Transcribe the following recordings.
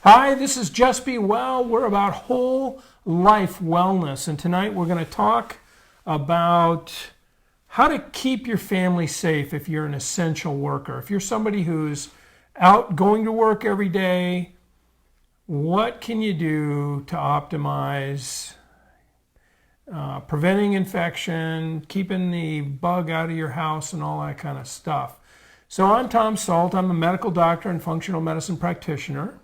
Hi, this is Just Be Well. We're about whole life wellness, and tonight we're going to talk about how to keep your family safe if you're an essential worker. If you're somebody who's out going to work every day, what can you do to optimize preventing infection, keeping the bug out of your house, and all that kind of stuff? So I'm Tom Salt. I'm a medical doctor and functional medicine practitioner.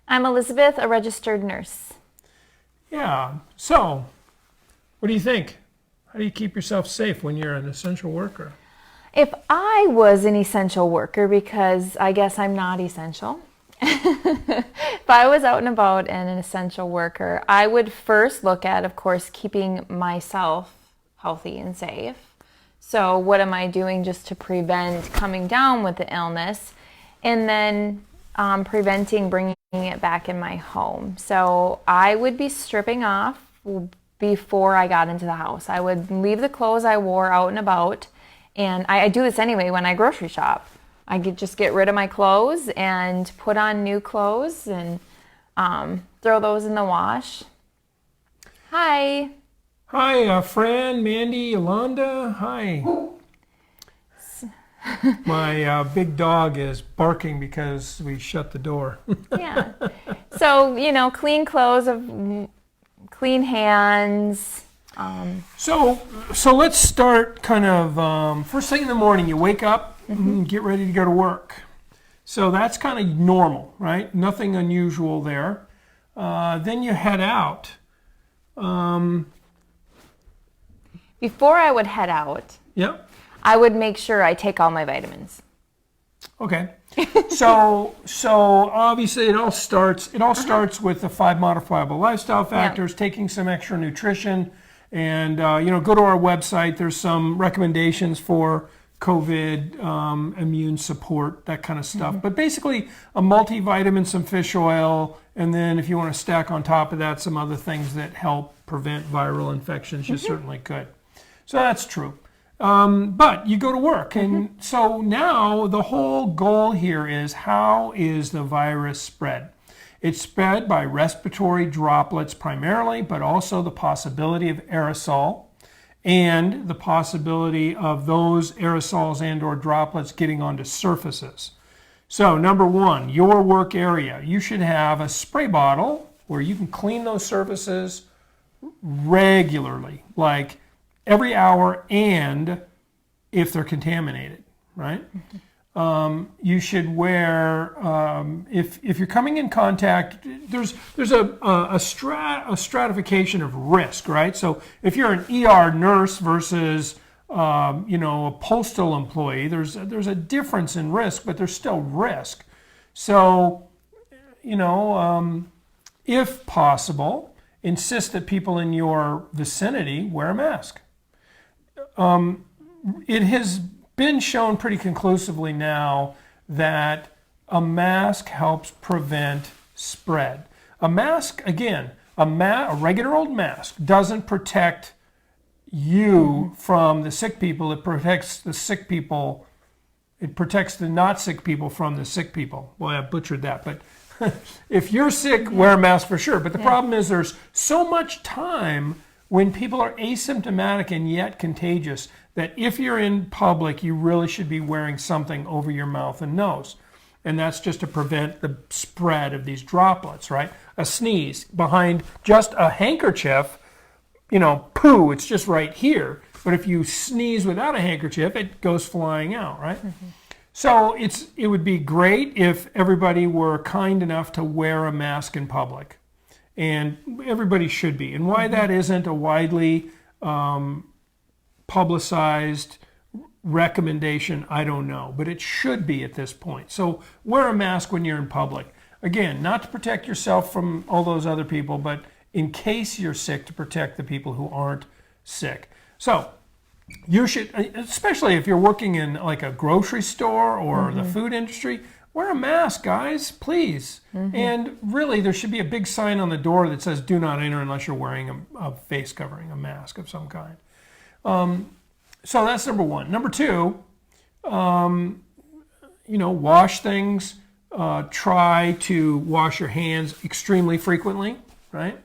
I'm Elizabeth, a registered nurse. Yeah. So, what do you think? How do you keep yourself safe when you're an essential worker? If I was an essential worker, because I guess I'm not essential, if I was out and about and an essential worker, I would first look at, of course, keeping myself healthy and safe. So what am I doing just to prevent coming down with the illness? And then preventing bringing it back in my home. So I would be stripping off before I got into the house. I would leave the clothes I wore out and about, and I do this anyway when I grocery shop. I could just get rid of my clothes and put on new clothes and throw those in the wash. Hi. Hi, Fran, Mandy, Yolanda. Hi. My big dog is barking because we shut the door. Yeah. So, clean clothes, clean hands. So let's start kind of first thing in the morning. You wake up, get ready to go to work. So that's kind of normal, right? Nothing unusual there. Then you head out. Before I would head out, Yep. I would make sure I take all my vitamins. Okay. So obviously it all starts with the 5 modifiable lifestyle factors, taking some extra nutrition, and go to our website. There's some recommendations for COVID, immune support, that kind of stuff. But basically a multivitamin, some fish oil, and then if you want to stack on top of that some other things that help prevent viral infections, you certainly could. So that's true. But you go to work, and so now the whole goal here is, how is the virus spread? It's spread by respiratory droplets primarily, but also the possibility of aerosol and the possibility of those aerosols and or droplets getting onto surfaces. So number one, your work area. You should have a spray bottle where you can clean those surfaces regularly, like every hour, and if they're contaminated, right? You should wear, if you're coming in contact, there's a stratification of risk, right? So if you're an ER nurse versus a postal employee, there's a difference in risk, but there's still risk. So if possible, insist that people in your vicinity wear a mask. It has been shown pretty conclusively now that a mask helps prevent spread. A mask, again, a regular old mask doesn't protect you from the sick people. It protects the sick people. It protects the not sick people from the sick people. Boy, I butchered that, but if you're sick, wear a mask for sure. But the problem is there's so much time when people are asymptomatic and yet contagious that if you're in public, you really should be wearing something over your mouth and nose. And that's just to prevent the spread of these droplets, right? A sneeze behind just a handkerchief, poo, it's just right here. But if you sneeze without a handkerchief, it goes flying out, right? So it would be great if everybody were kind enough to wear a mask in public. And everybody should be. And why that isn't a widely publicized recommendation, I don't know. But it should be at this point. So wear a mask when you're in public. Again, not to protect yourself from all those other people, but in case you're sick, to protect the people who aren't sick. So you should, especially if you're working in like a grocery store or the food industry, wear a mask, guys, please. And really, there should be a big sign on the door that says, do not enter unless you're wearing a face covering, a mask of some kind. So that's number one. Number two, wash things try to wash your hands extremely frequently, right?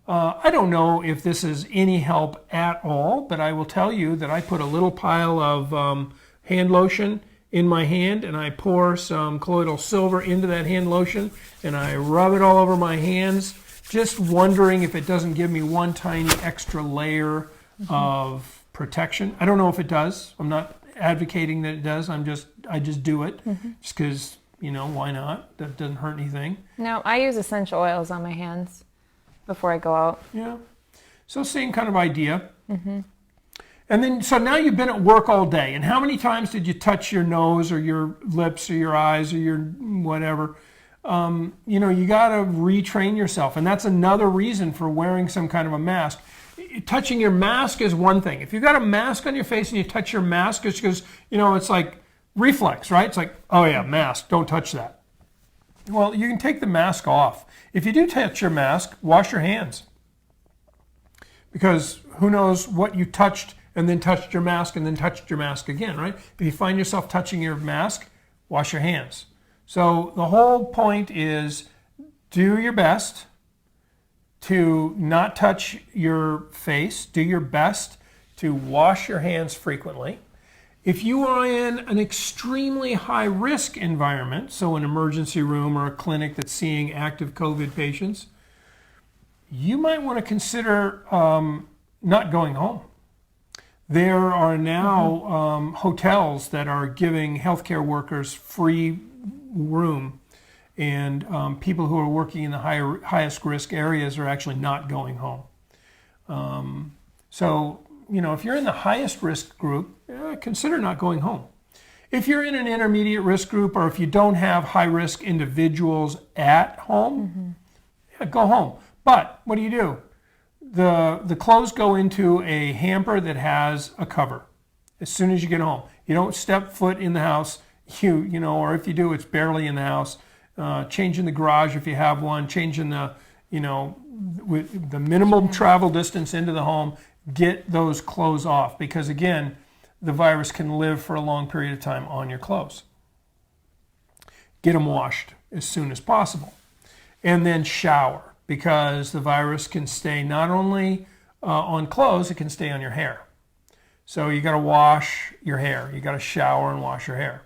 I don't know if this is any help at all, but I will tell you that I put a little pile of hand lotion in my hand, and I pour some colloidal silver into that hand lotion, and I rub it all over my hands, just wondering if it doesn't give me one tiny extra layer of protection. I don't know if it does. I'm not advocating that it does. I just do it just because, why not? That doesn't hurt anything. No, I use essential oils on my hands before I go out. Yeah. So same kind of idea. And then, so now you've been at work all day, and how many times did you touch your nose or your lips or your eyes or your whatever? You got to retrain yourself, and that's another reason for wearing some kind of a mask. Touching your mask is one thing. If you've got a mask on your face and you touch your mask, it's because, it's like reflex, right? It's like, oh yeah, mask, don't touch that. Well, you can take the mask off. If you do touch your mask, wash your hands. Because who knows what you touched and then touched your mask and then touched your mask again, right? If you find yourself touching your mask, wash your hands. So the whole point is do your best to not touch your face. Do your best to wash your hands frequently. If you are in an extremely high-risk environment, so an emergency room or a clinic that's seeing active COVID patients, you might want to consider not going home. There are now hotels that are giving healthcare workers free room, and people who are working in the highest risk areas are actually not going home. So, if you're in the highest risk group, consider not going home. If you're in an intermediate risk group, or if you don't have high risk individuals at home, go home. But what do? The clothes go into a hamper that has a cover as soon as you get home. You don't step foot in the house, or if you do, it's barely in the house. Change in the garage if you have one, change in the, with the minimum travel distance into the home, get those clothes off, because again, the virus can live for a long period of time on your clothes. Get them washed as soon as possible. And then shower, because the virus can stay not only on clothes, it can stay on your hair. So you got to wash your hair. You got to shower and wash your hair.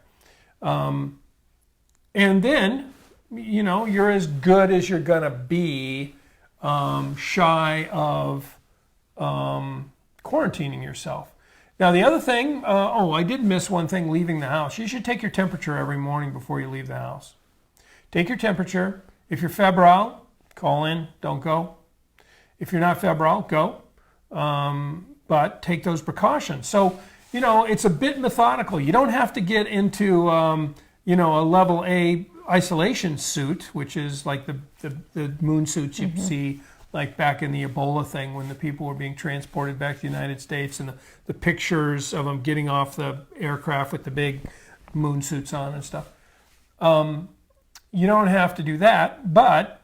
And then, you're as good as you're going to be shy of quarantining yourself. Now, the other thing, I did miss one thing leaving the house. You should take your temperature every morning before you leave the house. Take your temperature. If you're febrile, call in, don't go. If you're not febrile, go. But take those precautions. So, it's a bit methodical. You don't have to get into, a level A isolation suit, which is like the moon suits you see like back in the Ebola thing when the people were being transported back to the United States, and the pictures of them getting off the aircraft with the big moon suits on and stuff. You don't have to do that, but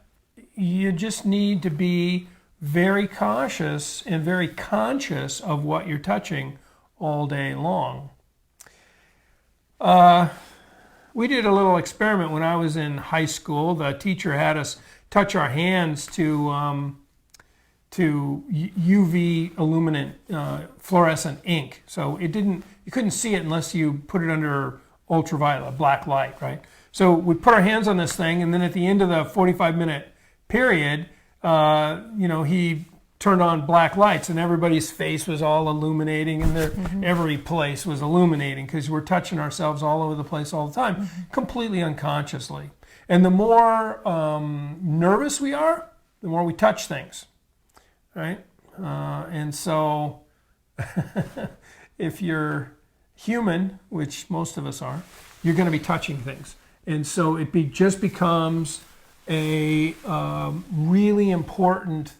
you just need to be very cautious and very conscious of what you're touching all day long. We did a little experiment when I was in high school. The teacher had us touch our hands to UV illuminant fluorescent ink. So you couldn't see it unless you put it under ultraviolet, black light, right? So we put our hands on this thing, and then at the end of the 45-minute period, he turned on black lights, and everybody's face was all illuminating, and every place was illuminating, because we're touching ourselves all over the place all the time, completely unconsciously. And the more nervous we are, the more we touch things, right? And so if you're human, which most of us are, you're going to be touching things. And so it just becomes a really important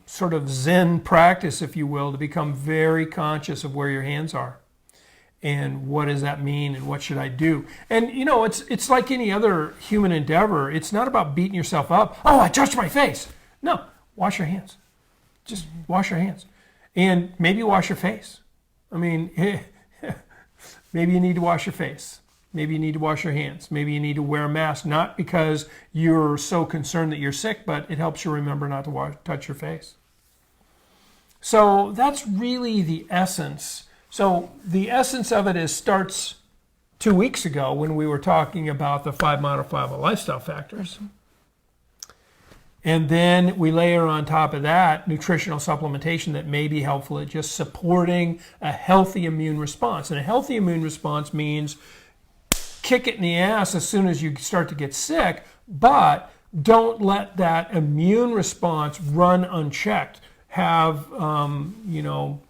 sort of Zen practice, if you will, to become very conscious of where your hands are. And what does that mean, and what should I do? And it's like any other human endeavor. It's not about beating yourself up. Oh, I touched my face. No, wash your hands. Just wash your hands. And maybe wash your face. I mean, maybe you need to wash your face. Maybe you need to wash your hands. Maybe you need to wear a mask, not because you're so concerned that you're sick, but it helps you remember not to touch your face. So that's really the essence. So the essence of it starts 2 weeks ago when we were talking about the 5 modifiable lifestyle factors. And then we layer on top of that nutritional supplementation that may be helpful at just supporting a healthy immune response. And a healthy immune response means kick it in the ass as soon as you start to get sick, but don't let that immune response run unchecked. Have, an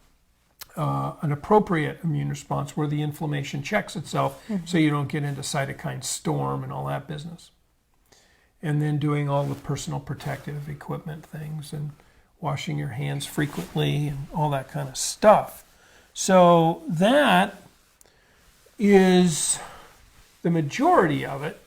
appropriate immune response where the inflammation checks itself so you don't get into cytokine storm and all that business. And then doing all the personal protective equipment things and washing your hands frequently and all that kind of stuff. So that is the majority of it.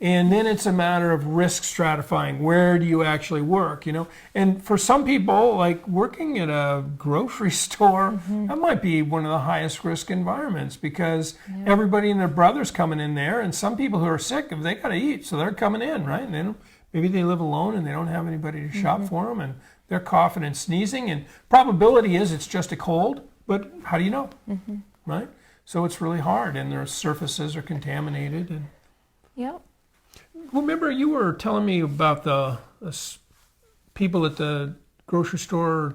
And then it's a matter of risk stratifying. Where do you actually work, And for some people, like working at a grocery store, that might be one of the highest risk environments because everybody and their brother's coming in there. And some people who are sick, they got to eat, so they're coming in, right? And maybe they live alone and they don't have anybody to shop for them. And they're coughing and sneezing. And probability is it's just a cold, but how do you know, right? So it's really hard. And their surfaces are contaminated. And Yep. remember, you were telling me about the people at the grocery store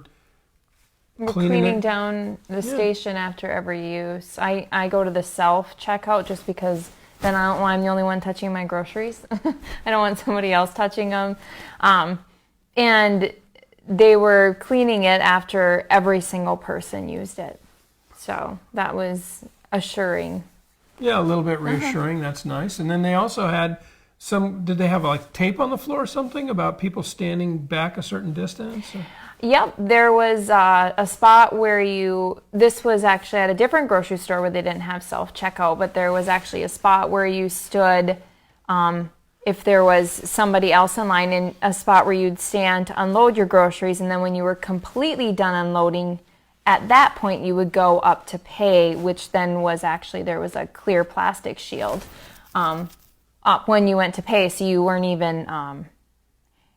cleaning down the station after every use. I go to the self-checkout just because then I don't want I'm the only one touching my groceries. I don't want somebody else touching them. And they were cleaning it after every single person used it. So that was assuring. Yeah, a little bit reassuring. That's nice. And then they also had did they have like tape on the floor or something about people standing back a certain distance? Or? Yep, there was a spot where this was actually at a different grocery store where they didn't have self-checkout, but there was actually a spot where you stood, if there was somebody else in line, in a spot where you'd stand to unload your groceries, and then when you were completely done unloading, at that point you would go up to pay, which then was actually, there was a clear plastic shield up when you went to pay, so you weren't even,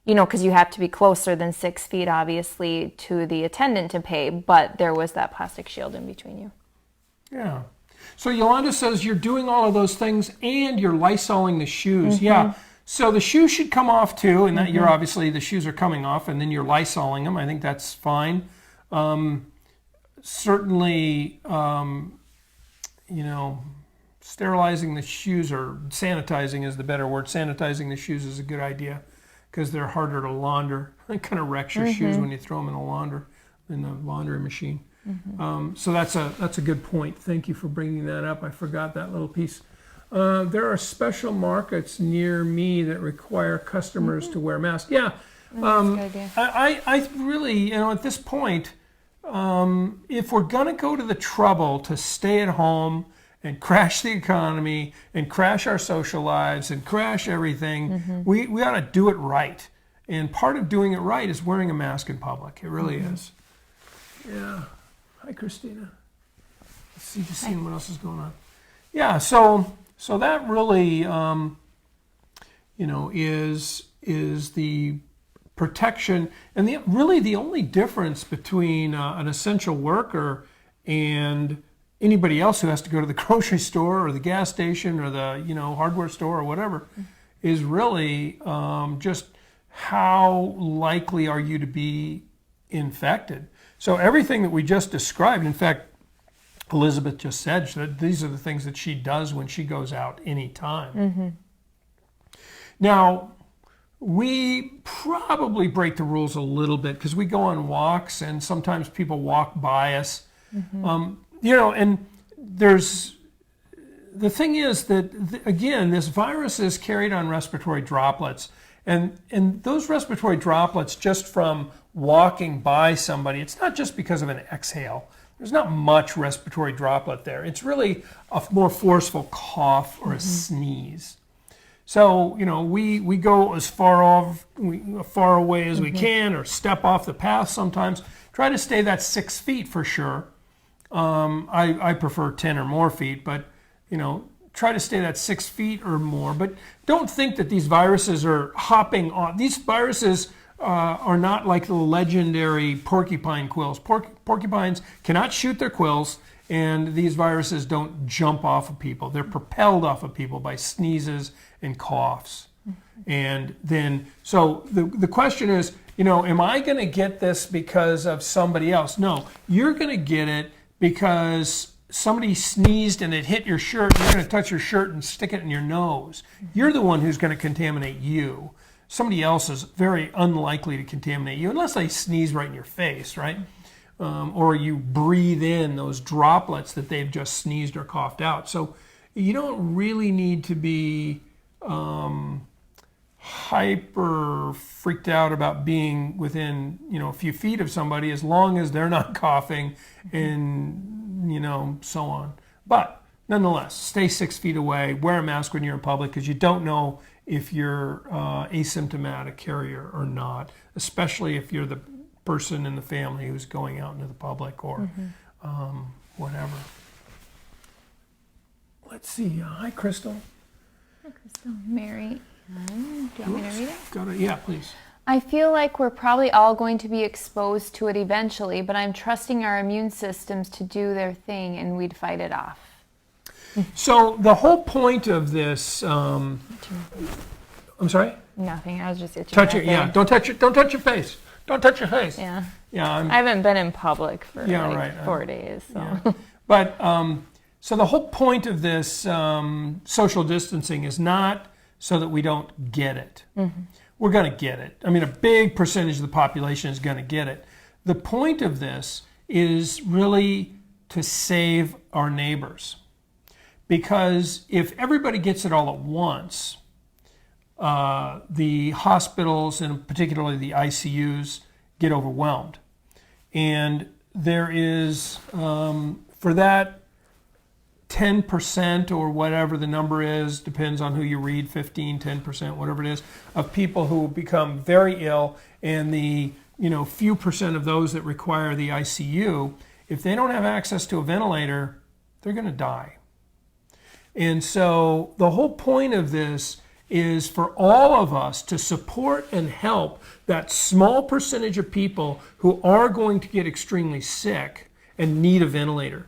because you have to be closer than 6 feet, obviously, to the attendant to pay, but there was that plastic shield in between you. Yeah. So Yolanda says you're doing all of those things and you're Lysoling the shoes. Yeah. So the shoes should come off too, and that you're obviously, the shoes are coming off, and then you're Lysoling them. I think that's fine. Certainly, sterilizing the shoes, or sanitizing is the better word. Sanitizing the shoes is a good idea because they're harder to launder. It kind of wrecks your shoes when you throw them in the laundry machine. So that's a good point. Thank you for bringing that up. I forgot that little piece. There are special markets near me that require customers to wear masks. Yeah. That's a good idea. I really, at this point, if we're going to go to the trouble to stay at home and crash the economy and crash our social lives and crash everything, we ought to do it right. And part of doing it right is wearing a mask in public. It really is. Yeah. Hi, Christina. Let's see, just seeing what else is going on. Yeah, so that really, is the protection, and really the only difference between an essential worker and anybody else who has to go to the grocery store or the gas station or the hardware store or whatever is really just how likely are you to be infected. So everything that we just described, in fact, Elizabeth just said that these are the things that she does when she goes out anytime. Now, we probably break the rules a little bit because we go on walks and sometimes people walk by us. And there's, the thing is that, again, this virus is carried on respiratory droplets. And those respiratory droplets just from walking by somebody, it's not just because of an exhale. There's not much respiratory droplet there. It's really a more forceful cough or a sneeze. So, we go as far away as we can, or step off the path sometimes. Try to stay that 6 feet for sure. I prefer 10 or more feet, but, try to stay at 6 feet or more. But don't think that these viruses are hopping on. These viruses are not like the legendary porcupine quills. Porcupines cannot shoot their quills, and these viruses don't jump off of people. They're propelled off of people by sneezes and coughs. And then, so the question is, am I going to get this because of somebody else? No, you're going to get it because somebody sneezed and it hit your shirt. You're going to touch your shirt and stick it in your nose. You're the one who's going to contaminate you. Somebody else is very unlikely to contaminate you unless they sneeze right in your face, right? Or you breathe in those droplets that they've just sneezed or coughed out. So you don't really need to be hyper freaked out about being within a few feet of somebody, as long as they're not coughing and so on. But nonetheless, stay 6 feet away, wear a mask when you're in public, because you don't know if you're asymptomatic carrier or not, especially if you're the person in the family who's going out into the public or whatever. Let's see. Hi, Crystal. Hi, Crystal. Mary. Do you want me to read it? Yeah, please. I feel like we're probably all going to be exposed to it eventually, but I'm trusting our immune systems to do their thing and we'd fight it off. So the whole point of this, I'm sorry? Nothing. I was just itching. Touch it. Yeah. Don't touch it. Don't touch your face. Don't touch your face. Yeah. Yeah. I haven't been in public for 4 days. So. Yeah. But so the whole point of this social distancing is not so that we don't get it. Mm-hmm. We're going to get it. I mean, a big percentage of the population is going to get it. The point of this is really to save our neighbors. Because if everybody gets it all at once, the hospitals and particularly the ICUs get overwhelmed. And there is, for that 10% or whatever the number is, depends on who you read, 15, 10%, whatever it is, of people who become very ill, and the few percent of those that require the ICU, if they don't have access to a ventilator, they're going to die. And so the whole point of this is for all of us to support and help that small percentage of people who are going to get extremely sick and need a ventilator.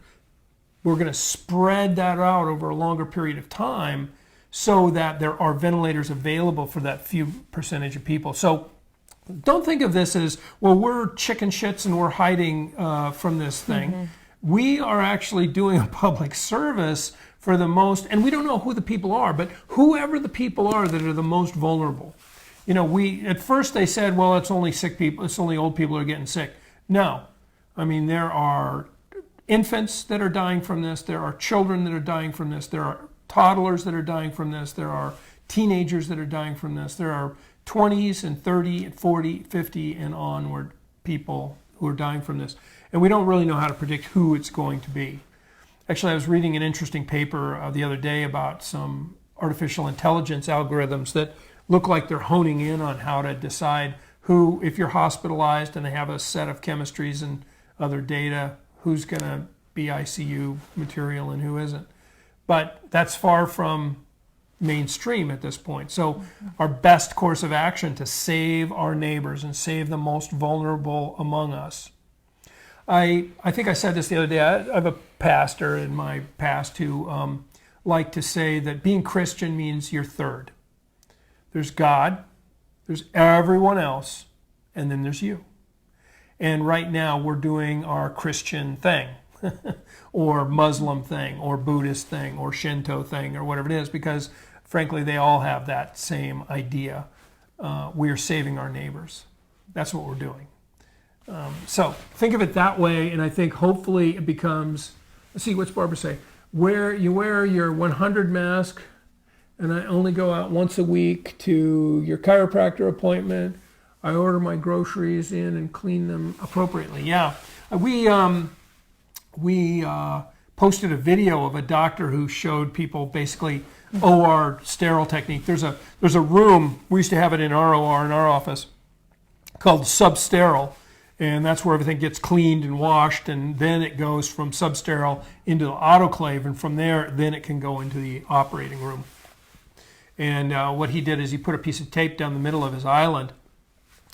We're going to spread that out over a longer period of time so that there are ventilators available for that few percentage of people. So don't think of this as, well, we're chicken shits and we're hiding from this thing. Mm-hmm. We are actually doing a public service for the most, and we don't know who the people are, but whoever the people are that are the most vulnerable. At first they said, well, it's only sick people, it's only old people who are getting sick. No. I mean, there are infants that are dying from this. There are children that are dying from this. There are toddlers that are dying from this. There are teenagers that are dying from this. There are 20s and 30 and 40, 50 and onward people who are dying from this. And we don't really know how to predict who it's going to be. Actually, I was reading an interesting paper the other day about some artificial intelligence algorithms that look like they're honing in on how to decide who, if you're hospitalized and they have a set of chemistries and other data, who's going to be ICU material and who isn't. But that's far from mainstream at this point. So our best course of action to save our neighbors and save the most vulnerable among us. I think I said this the other day. I have a pastor in my past who liked to say that being Christian means you're third. There's God, there's everyone else, and then there's you. And right now we're doing our Christian thing or Muslim thing or Buddhist thing or Shinto thing or whatever it is, because frankly they all have that same idea. We are saving our neighbors. That's what we're doing. So think of it that way, and I think hopefully it becomes, let's see, what's Barbara say? You wear your 100 mask, and I only go out once a week to your chiropractor appointment. I order my groceries in and clean them appropriately. Yeah, we posted a video of a doctor who showed people basically OR sterile technique. There's a room, we used to have it in our OR in our office, called substerile, and that's where everything gets cleaned and washed, and then it goes from substerile into the autoclave, and from there, then it can go into the operating room. And what he did is he put a piece of tape down the middle of his island,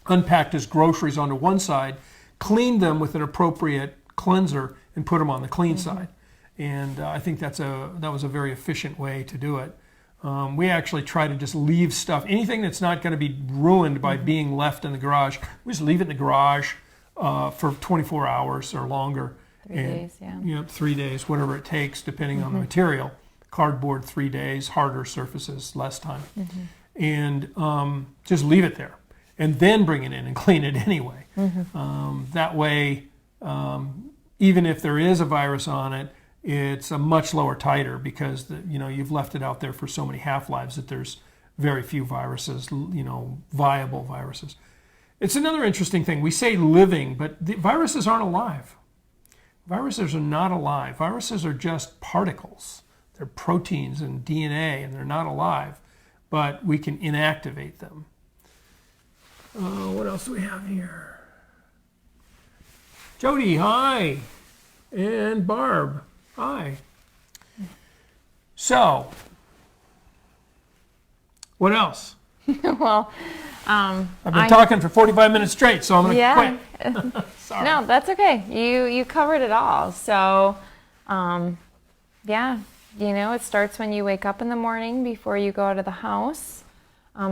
unpacked his groceries onto one side, cleaned them with an appropriate cleanser, and put them on the clean side. And I think that was a very efficient way to do it. We actually try to just leave stuff, anything that's not going to be ruined by being left in the garage, we just leave it in the garage for 24 hours or longer. 3 days, yeah. You know, 3 days, whatever it takes, depending on the material. Cardboard, 3 days, harder surfaces, less time. And just leave it there. And then bring it in and clean it anyway. That way, even if there is a virus on it, it's a much lower titer because you've left it out there for so many half-lives that there's very few viruses, viable viruses. It's another interesting thing. We say living, but the viruses aren't alive. Viruses are not alive. Viruses are just particles. They're proteins and DNA, and they're not alive, but we can inactivate them. What else do we have here? Jody, hi. And Barb, hi. So, what else? Well, I've been talking for 45 minutes straight, so I'm going to quit. Sorry. No, that's okay. You covered it all. So, yeah, it starts when you wake up in the morning before you go out of the house.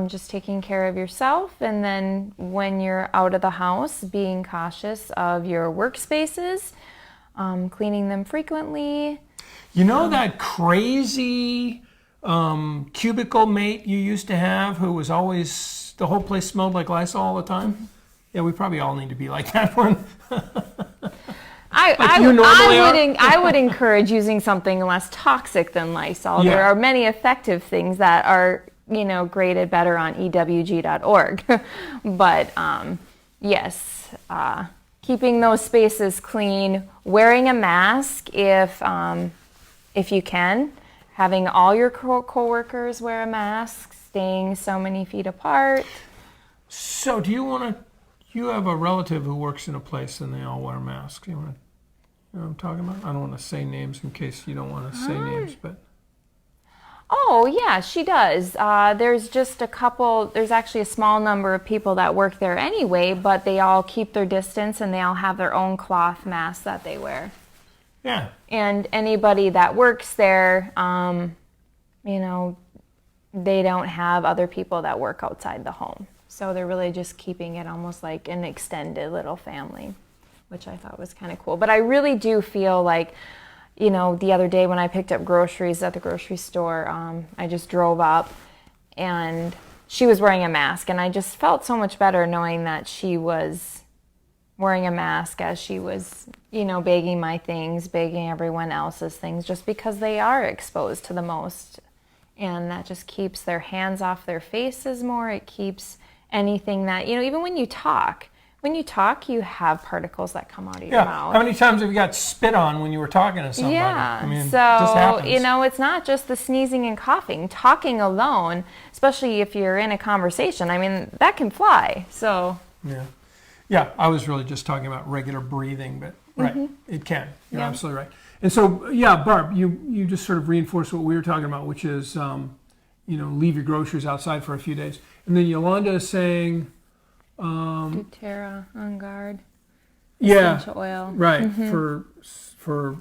Just taking care of yourself, and then when you're out of the house, being cautious of your workspaces, cleaning them frequently. That crazy cubicle mate you used to have who was always, the whole place smelled like Lysol all the time? Yeah, we probably all need to be like that one. I would encourage using something less toxic than Lysol. Yeah. There are many effective things that are graded better on ewg.org. But yes, keeping those spaces clean, wearing a mask if you can, having all your coworkers wear a mask, staying so many feet apart. So you have a relative who works in a place and they all wear masks. You know what I'm talking about? I don't want to say names in case you don't want to say names, but... Oh, yeah, she does. There's actually a small number of people that work there anyway, but they all keep their distance and they all have their own cloth masks that they wear. Yeah. And anybody that works there, they don't have other people that work outside the home. So they're really just keeping it almost like an extended little family, which I thought was kind of cool. But I really do feel like, the other day when I picked up groceries at the grocery store, I just drove up and she was wearing a mask, and I just felt so much better knowing that she was wearing a mask as she was, bagging my things, bagging everyone else's things, just because they are exposed to the most. And that just keeps their hands off their faces more. It keeps anything that, even when you talk, you have particles that come out of your mouth. How many times have you got spit on when you were talking to somebody? Yeah. It just happens. It's not just the sneezing and coughing. Talking alone, especially if you're in a conversation, that can fly. So. Yeah. Yeah, I was really just talking about regular breathing, but right, it can. You're absolutely right. And so, yeah, Barb, you just sort of reinforced what we were talking about, which is, leave your groceries outside for a few days. And then Yolanda is saying... doTERRA, On Guard, yeah, essential oil. Right, for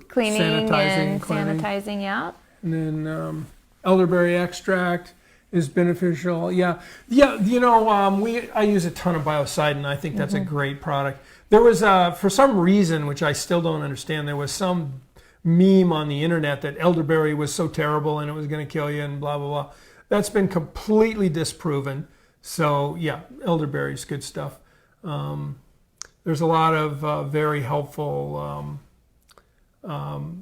cleaning sanitizing, sanitizing, yeah. And then elderberry extract is beneficial. Yeah. I use a ton of Biocidin. I think that's a great product. There was, for some reason, which I still don't understand, there was some meme on the internet that elderberry was so terrible and it was going to kill you and blah, blah, blah. That's been completely disproven. So, yeah, elderberry is good stuff. There's a lot of very helpful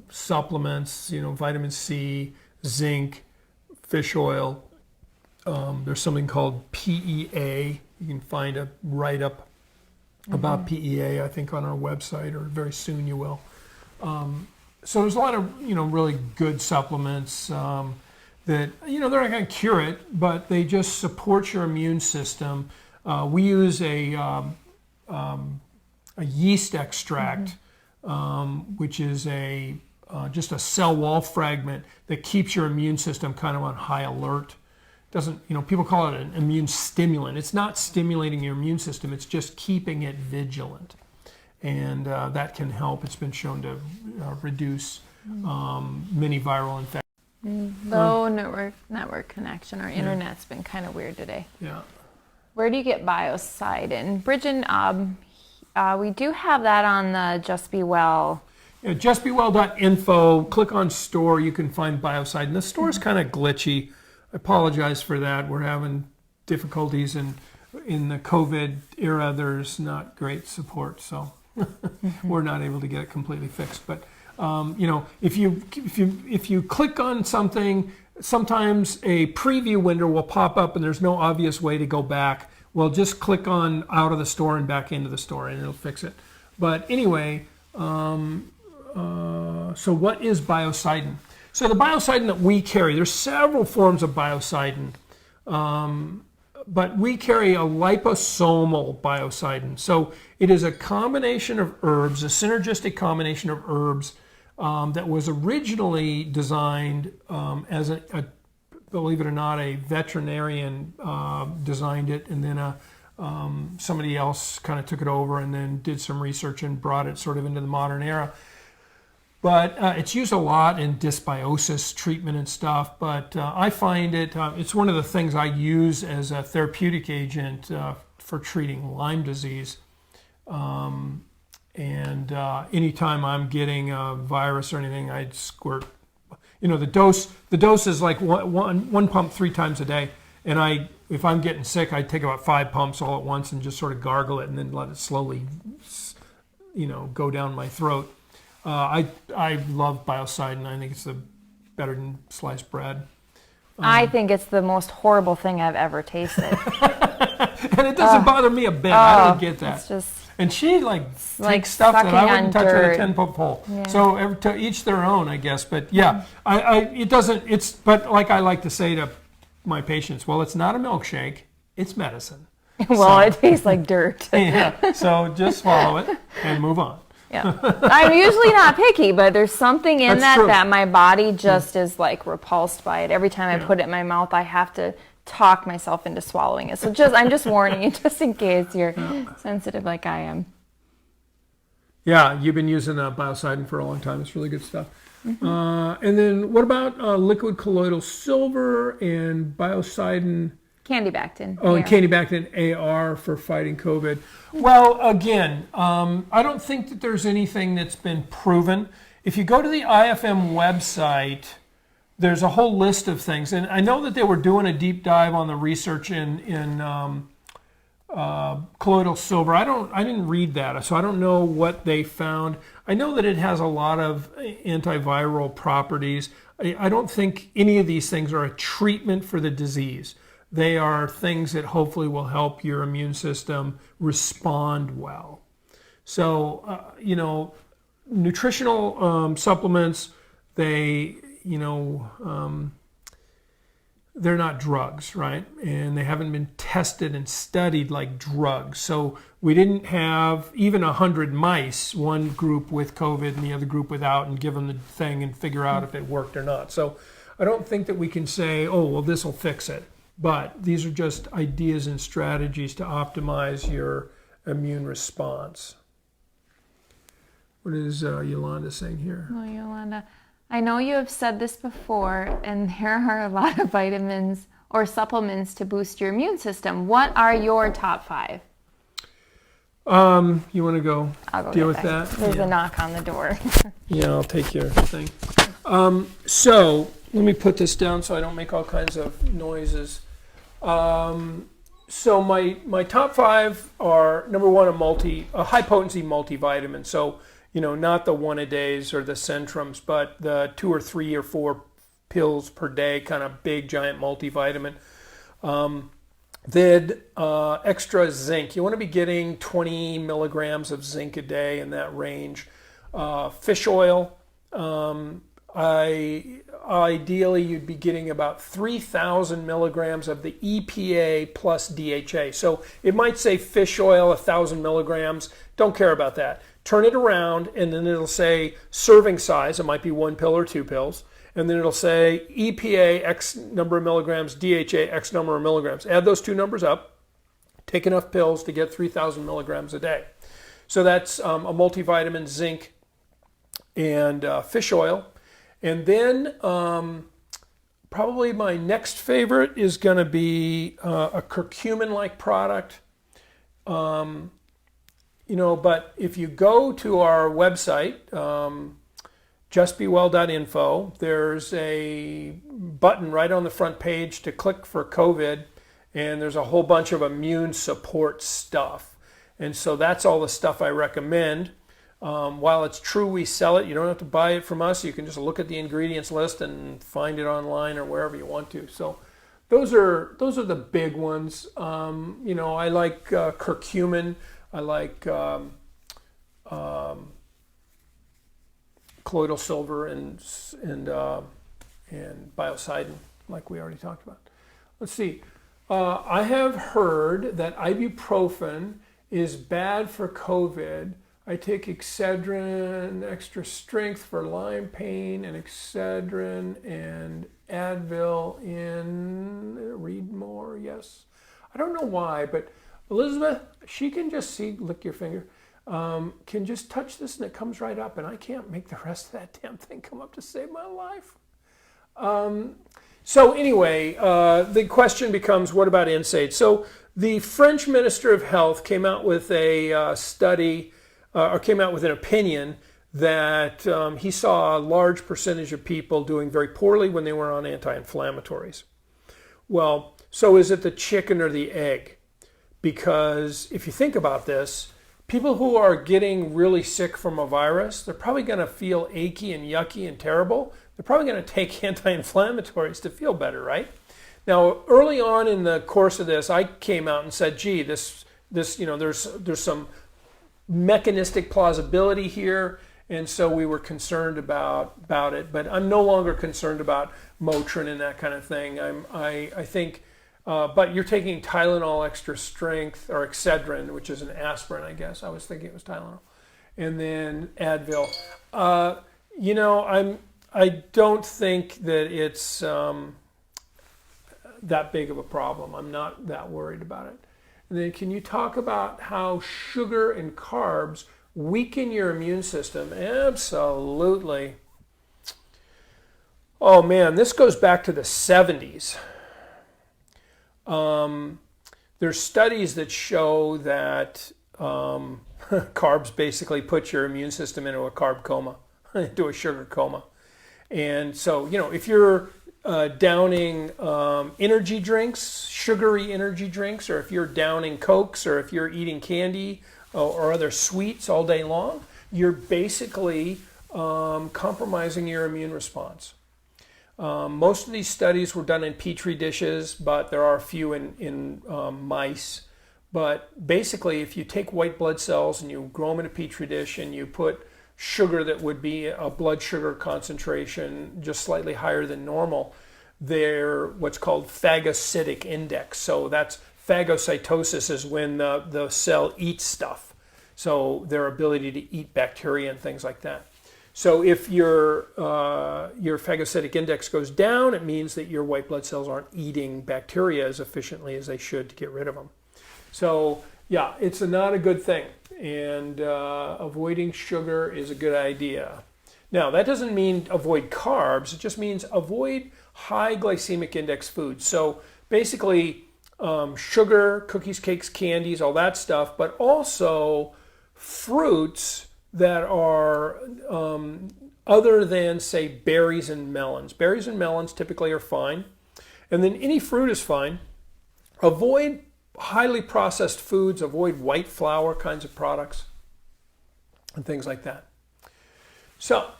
supplements, vitamin C, zinc, fish oil. There's something called PEA. You can find a write-up about PEA, I think, on our website, or very soon you will. So there's a lot of, really good supplements that, they're not going to cure it, but they just support your immune system. We use a yeast extract, which is just a cell wall fragment that keeps your immune system kind of on high alert. Doesn't, people call it an immune stimulant. It's not stimulating your immune system, it's just keeping it vigilant. And that can help. It's been shown to reduce many viral infections. Low network connection. Our internet's been kind of weird today. Yeah. Where do you get Biocidin? Bridget, we do have that on the Just Be Well. Yeah, justbewell.info. Click on store. You can find Biocidin. The store is kind of glitchy. I apologize for that. We're having difficulties, and in the COVID era, there's not great support, so we're not able to get it completely fixed. But if you click on something, sometimes a preview window will pop up, and there's no obvious way to go back. Well, just click on out of the store and back into the store, and it'll fix it. But anyway, so what is Biocidin? So the Biocidin that we carry, there's several forms of Biocidin, but we carry a liposomal Biocidin. So it is a combination of herbs, a synergistic combination of herbs that was originally designed as believe it or not, a veterinarian designed it, and then somebody else kind of took it over and then did some research and brought it sort of into the modern era. But it's used a lot in dysbiosis treatment and stuff. But I find it's one of the things I use as a therapeutic agent for treating Lyme disease. And anytime I'm getting a virus or anything, I squirt. The dose is like one pump 3 times a day. And if I'm getting sick, I take about 5 pumps all at once and just sort of gargle it and then let it slowly, go down my throat. I love Biocidin. I think it's better than sliced bread. I think it's the most horrible thing I've ever tasted. And it doesn't bother me a bit. I don't get that. It's just, and she takes stuff that I wouldn't touch with a 10-foot pole. Yeah. So to each their own, I guess. But yeah, it doesn't. But like I like to say to my patients, well, it's not a milkshake. It's medicine. It tastes like dirt. Yeah. So just swallow it and move on. Yeah, I'm usually not picky, but there's something in that my body just is like repulsed by it. Every time I put it in my mouth, I have to talk myself into swallowing it. So I'm just warning you, just in case you're sensitive like I am. Yeah, you've been using Biocidin for a long time. It's really good stuff. And then what about liquid colloidal silver and Biocidin? Candibactin. Oh, and Candibactin AR for fighting COVID. Well, again, I don't think that there's anything that's been proven. If you go to the IFM website, there's a whole list of things. And I know that they were doing a deep dive on the research in colloidal silver. I didn't read that, so I don't know what they found. I know that it has a lot of antiviral properties. I don't think any of these things are a treatment for the disease. They are things that hopefully will help your immune system respond well. So, nutritional supplements, they're not drugs, right? And they haven't been tested and studied like drugs. So we didn't have even 100 mice, one group with COVID and the other group without, and give them the thing and figure out if it worked or not. So I don't think that we can say, oh, well, this will fix it. But these are just ideas and strategies to optimize your immune response. What is Yolanda saying here? Oh, Yolanda, I know you have said this before, and there are a lot of vitamins or supplements to boost your immune system. What are your top 5? You want to go deal with that? There's a knock on the door. Yeah, I'll take your thing. So let me put this down so I don't make all kinds of noises. So my top 5 are, number 1, a high potency multivitamin. So, not the 1-a-days or the Centrums, but the 2 or 3 or 4 pills per day, kind of big giant multivitamin. Then extra zinc. You want to be getting 20 milligrams of zinc a day, in that range. Fish oil. ideally you'd be getting about 3,000 milligrams of the EPA plus DHA. So it might say fish oil 1,000 milligrams. Don't care about that. Turn it around and then it'll say serving size. It might be 1 pill or 2 pills. And then it'll say EPA X number of milligrams, DHA X number of milligrams. Add those two numbers up. Take enough pills to get 3,000 milligrams a day. So that's a multivitamin, zinc, and fish oil. And then probably my next favorite is going to be a curcumin-like product. But if you go to our website, justbewell.info, there's a button right on the front page to click for COVID, and there's a whole bunch of immune support stuff. And so that's all the stuff I recommend. While it's true we sell it, you don't have to buy it from us. You can just look at the ingredients list and find it online or wherever you want to. So those are the big ones. I like curcumin. I like colloidal silver and biocidin, like we already talked about. Let's see. I have heard that ibuprofen is bad for COVID. I take Excedrin, extra strength for Lyme pain, and Excedrin and Advil read more, yes. I don't know why, but Elizabeth, she can just lick your finger, can just touch this and it comes right up, and I can't make the rest of that damn thing come up to save my life. So anyway, the question becomes, what about NSAIDs? So the French Minister of Health came out with a study, or came out with an opinion that he saw a large percentage of people doing very poorly when they were on anti-inflammatories. Well, so is it the chicken or the egg? Because if you think about this, people who are getting really sick from a virus, they're probably going to feel achy and yucky and terrible. They're probably going to take anti-inflammatories to feel better, right? Now, early on in the course of this, I came out and said, gee, there's some mechanistic plausibility here, and so we were concerned about it. But I'm no longer concerned about Motrin and that kind of thing. I think, but you're taking Tylenol extra strength, or Excedrin, which is an aspirin, I guess. I was thinking it was Tylenol, and then Advil. I don't think that it's that big of a problem. I'm not that worried about it. And then can you talk about how sugar and carbs weaken your immune system? Absolutely. Oh man, this goes back to the 70s. There's studies that show that carbs basically put your immune system into a carb coma, into a sugar coma. And so, if you're downing energy drinks, sugary energy drinks, or if you're downing Cokes, or if you're eating candy or other sweets all day long, you're basically compromising your immune response. Most of these studies were done in petri dishes, but there are a few in mice. But basically, if you take white blood cells and you grow them in a petri dish and you put sugar that would be a blood sugar concentration just slightly higher than normal, they're what's called phagocytic index. So that's phagocytosis is when the cell eats stuff. So their ability to eat bacteria and things like that. So if your phagocytic index goes down, it means that your white blood cells aren't eating bacteria as efficiently as they should to get rid of them. So yeah, it's not a good thing. And avoiding sugar is a good idea. Now, that doesn't mean avoid carbs. It just means avoid high glycemic index foods. So basically, sugar, cookies, cakes, candies, all that stuff, but also fruits that are other than, say, berries and melons. Berries and melons typically are fine. And then any fruit is fine. Avoid highly processed foods, avoid white flour kinds of products, and things like that. So,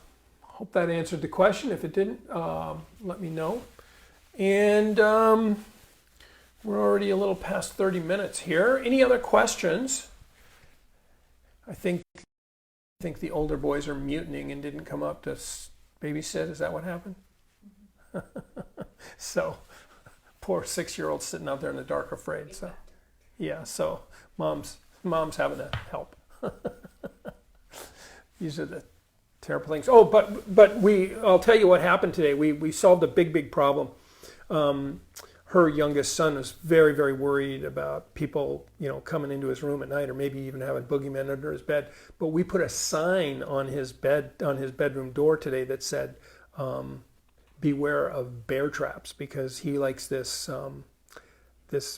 hope that answered the question. If it didn't, let me know. And we're already a little past 30 minutes here. Any other questions? I think the older boys are mutinying and didn't come up to babysit? Is that what happened? So, poor 6-year-old sitting out there in the dark, afraid. So, yeah. So, mom's having to help. These are the terrible things. Oh, but I'll tell you what happened today. We solved a big problem. Her youngest son was very, very worried about people, coming into his room at night, or maybe even having boogeymen under his bed. But we put a sign on his bedroom door today that said, "Beware of bear traps," because he likes this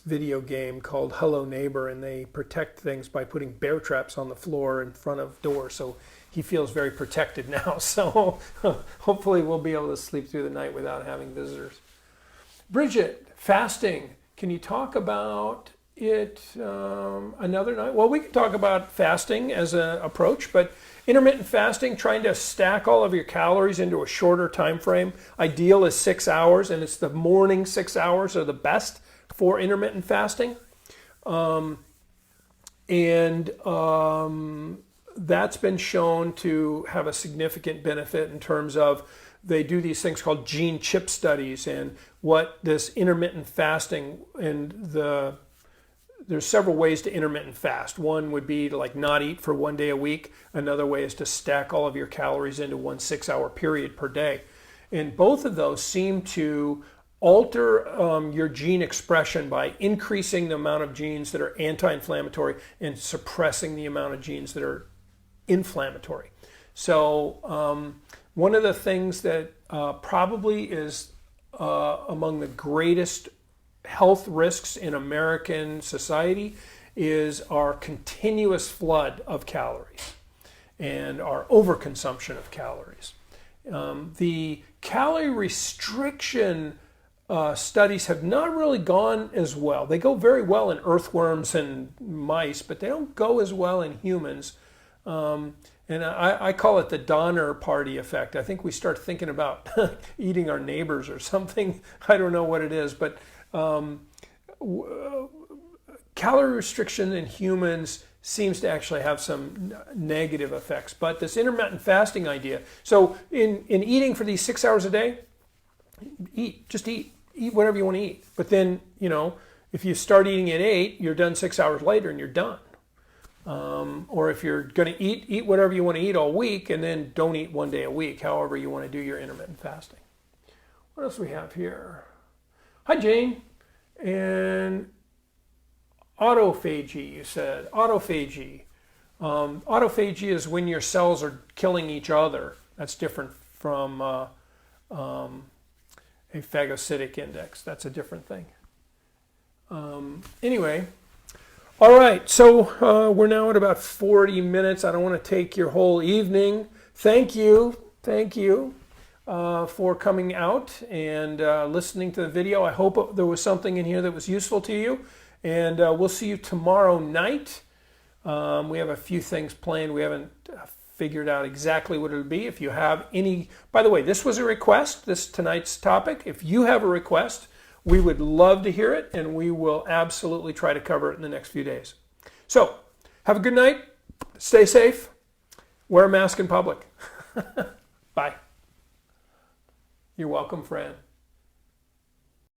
video game called Hello Neighbor, and they protect things by putting bear traps on the floor in front of doors. So he feels very protected now. So hopefully we'll be able to sleep through the night without having visitors. Bridget, fasting. Can you talk about it another night? Well, we can talk about fasting as an approach, but intermittent fasting, trying to stack all of your calories into a shorter time frame. Ideal is 6 hours, and it's the morning 6 hours are the best for intermittent fasting. That's been shown to have a significant benefit in terms of they do these things called gene chip studies, and what this intermittent fasting, and there's several ways to intermittent fast. One would be to not eat for 1 day a week. Another way is to stack all of your calories into one 6-hour period per day. And both of those seem to alter your gene expression by increasing the amount of genes that are anti-inflammatory and suppressing the amount of genes that are inflammatory. So one of the things that probably is among the greatest health risks in American society is our continuous flood of calories and our overconsumption of calories. The calorie restriction studies have not really gone as well. They go very well in earthworms and mice, but they don't go as well in humans. And I call it the Donner Party effect. I think we start thinking about eating our neighbors or something. I don't know what it is, but calorie restriction in humans seems to actually have some negative effects. But this intermittent fasting idea, so in eating for these 6 hours a day, just eat whatever you want to eat. But then, if you start eating at 8, you're done 6 hours later and you're done. Or if you're going to eat whatever you want to eat all week, and then don't eat 1 day a week, however you want to do your intermittent fasting. What else do we have here? Hi, Jane. And autophagy, you said. Autophagy. Autophagy is when your cells are killing each other. That's different from a phagocytic index. That's a different thing. Anyway. All right, so we're now at about 40 minutes. I don't want to take your whole evening. Thank you for coming out and listening to the video. I hope there was something in here that was useful to you. And we'll see you tomorrow night. We have a few things planned. We haven't figured out exactly what it'll be. If you have any, by the way, this was a request, tonight's topic. If you have a request, we would love to hear it, and we will absolutely try to cover it in the next few days. So, have a good night. Stay safe. Wear a mask in public. Bye. You're welcome, Fran.